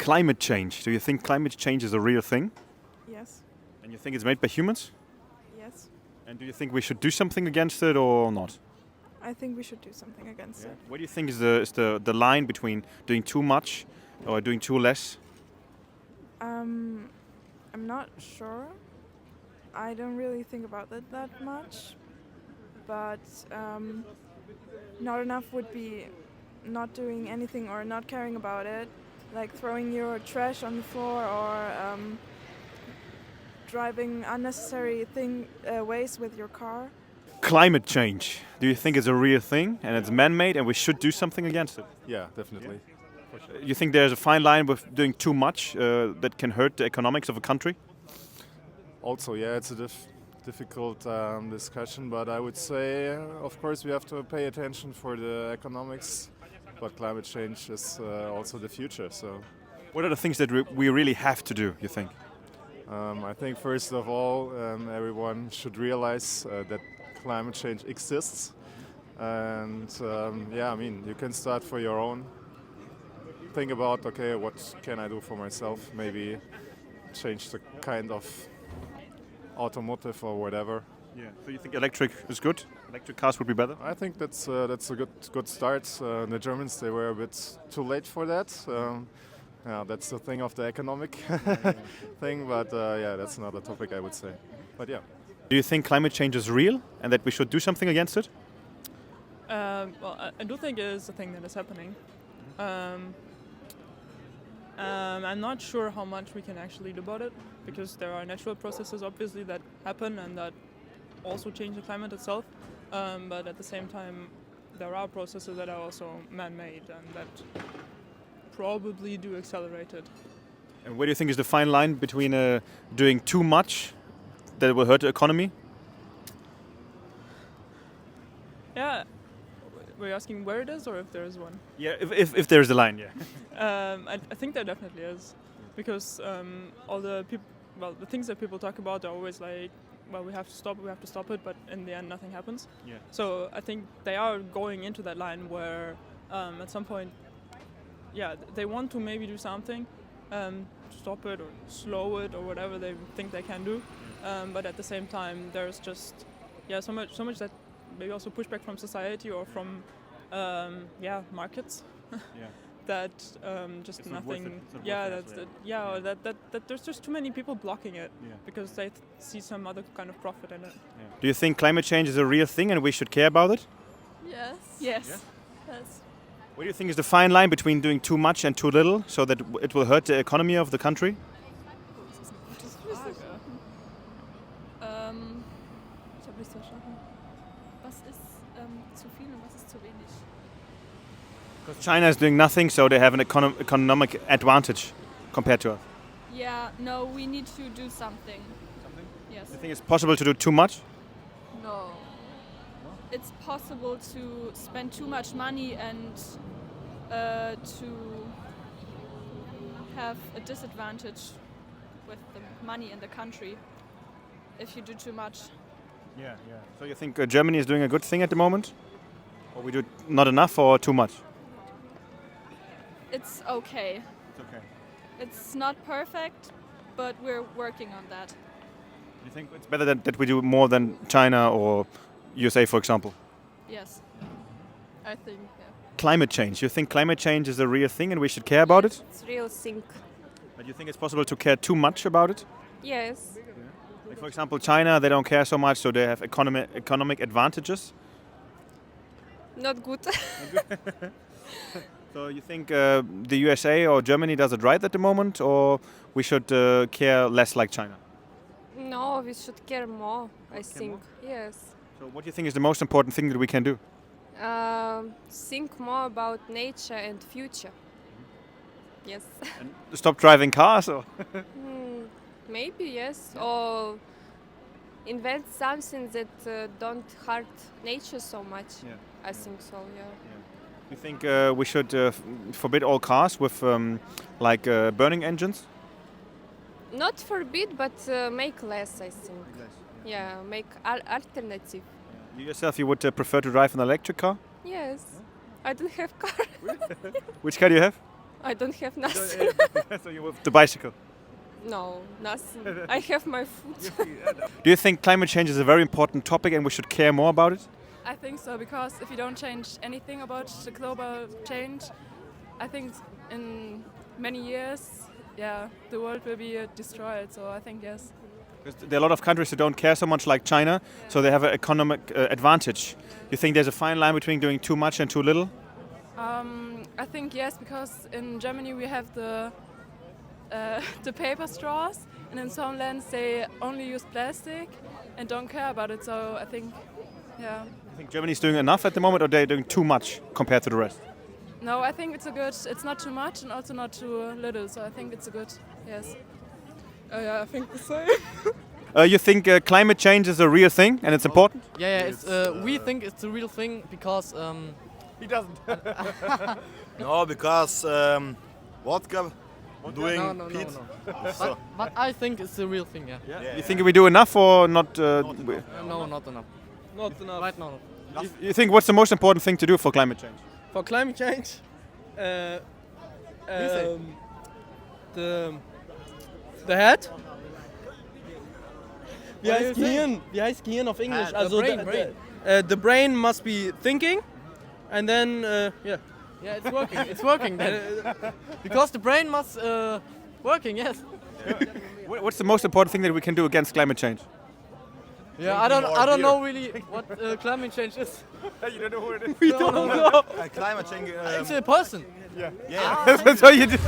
Climate change. Do you think climate change is a real thing? Yes. And you think it's made by humans? Yes. And do you think we should do something against it or not? I think we should do something against it. What do you think is the line between doing too much or doing too less? I'm not sure. I don't really think about it that much. But not enough would be not doing anything or not caring about it, like throwing your trash on the floor or driving unnecessary ways with your car. Climate change. Do you think it's a real thing and it's man-made and we should do something against it? Yeah, definitely. You think there's a fine line with doing too much that can hurt the economics of a country? Also, yeah, it's a difficult discussion, but I would say, of course, we have to pay attention for the economics, but climate change is also the future. So, What are the things that we really have to do, you think? I think first of all, everyone should realize that climate change exists, and yeah, I mean, you can start for your own. Think about, okay, what can I do for myself? Maybe change the kind of automotive or whatever. Yeah. So you think electric is good? Electric cars would be better? I think that's a good start. The Germans, they were a bit too late for that. Yeah, that's the thing of the economic thing, but yeah, that's another topic, I would say. But yeah. Do you think climate change is real and that we should do something against it? Well, I do think it is a thing that is happening. I'm not sure how much we can actually do about it, because there are natural processes, obviously, that happen and that also change the climate itself. But at the same time, there are processes that are also man-made and that probably do accelerate it. And where do you think is the fine line between doing too much that will hurt the economy? Yeah, were you asking where it is or if there is one? Yeah, if there's the line, yeah. I think there definitely is, because all the the things that people talk about are always like, well, we have to stop it, but in the end nothing happens. Yeah. So I think they are going into that line where at some point, yeah, they want to maybe do something, stop it or slow it or whatever they think they can do, but at the same time there's just so much that maybe also pushback from society or from markets. Yeah. That just It's not nothing. worth it. It's not Yeah, worth that's it, or that there's just too many people blocking it Yeah. because they see some other kind of profit in it. Do you think climate change is a real thing and we should care about it? Yes. Yes. Yes. What do you think is the fine line between doing too much and too little so that it will hurt the economy of the country? Ich habe nicht verstanden. Was ist zu viel und was ist zu wenig? Because China is doing nothing, so they have an economic advantage compared to us. Yeah, no, we need to do something. Yes. Do you think it's possible to do too much? No. It's possible to spend too much money and to have a disadvantage with the money in the country if you do too much. Yeah. So you think Germany is doing a good thing at the moment? Or we do not enough or too much? It's okay. It's okay. It's not perfect, but we're working on that. Do you think it's better that we do more than China or USA, for example? Yes. I think, yeah. Climate change. You think climate change is a real thing and we should care about it? It's real thing. But you think it's possible to care too much about it? Yes. Like for example, China, they don't care so much, so they have economic advantages. Not good. So you think the USA or Germany does it right at the moment, or we should care less like China? No, we should care more, I think. Yes. So what do you think is the most important thing that we can do? Think more about nature and future. Yes. And stop driving cars? Or? Maybe, yes. Or invent something that don't hurt nature so much. Yeah. I think so, yeah. You think we should forbid all cars with burning engines? Not forbid, but make less, I think. Yeah, make alternative. You yourself, you would prefer to drive an electric car? Yes. I don't have car. Which car do you have? I don't have nothing. So you with the bicycle. No, nothing. I have my food. Do you think climate change is a very important topic and we should care more about it? I think so, because if you don't change anything about the global change, I think in many years, the world will be destroyed. So I think yes. Because there are a lot of countries who don't care so much, like China, so they have an economic advantage. You think there's a fine line between doing too much and too little? I think yes, because in Germany we have the paper straws, and in some lands they only use plastic and don't care about it. So I think, yeah. You think Germany's doing enough at the moment, or they're doing too much compared to the rest? No, I think it's not too much and also not too little. So I think it's a good, yes. Yeah, I think the same. You think climate change is a real thing and it's important? Yeah, it's, we think it's a real thing because He doesn't. No, because vodka doing no. Pete. But I think it's a real thing. Yeah. You think we do enough or not? No, not enough. Not enough. Right now. You think what's the most important thing to do for climate change? For climate change, the head. Wie heißt Gehirn? Wie heißt Gehirn auf Englisch? Brain. The brain must be thinking, and then yeah. Yeah, it's working. It's working then. Because the brain must working. Yes. What's the most important thing that we can do against climate change? Yeah, I don't know really what climate change is. You don't know who it is. We don't know. Climate change. It's a person. That's what you do.